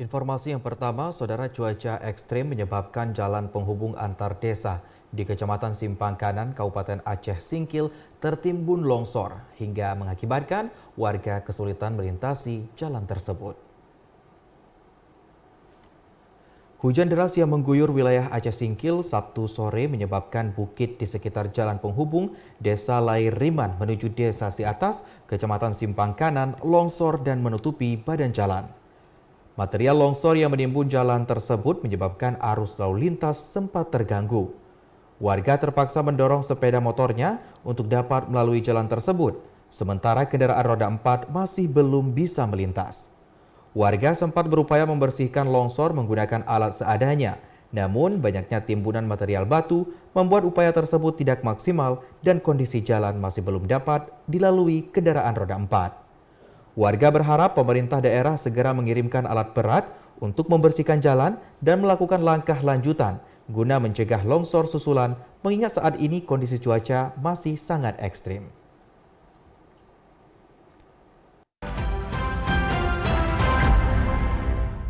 Informasi yang pertama, saudara, cuaca ekstrim menyebabkan jalan penghubung antar desa di Kecamatan Simpang Kanan, Kabupaten Aceh Singkil tertimbun longsor hingga mengakibatkan warga kesulitan melintasi jalan tersebut. Hujan deras yang mengguyur wilayah Aceh Singkil Sabtu sore menyebabkan bukit di sekitar jalan penghubung Desa Lair Riman menuju Desa Siatas, Kecamatan Simpang Kanan, longsor dan menutupi badan jalan. Material longsor yang menimbun jalan tersebut menyebabkan arus lalu lintas sempat terganggu. Warga terpaksa mendorong sepeda motornya untuk dapat melalui jalan tersebut, sementara kendaraan roda 4 masih belum bisa melintas. Warga sempat berupaya membersihkan longsor menggunakan alat seadanya, namun banyaknya timbunan material batu membuat upaya tersebut tidak maksimal dan kondisi jalan masih belum dapat dilalui kendaraan roda 4. Warga berharap pemerintah daerah segera mengirimkan alat berat untuk membersihkan jalan dan melakukan langkah lanjutan guna mencegah longsor susulan mengingat saat ini kondisi cuaca masih sangat ekstrim.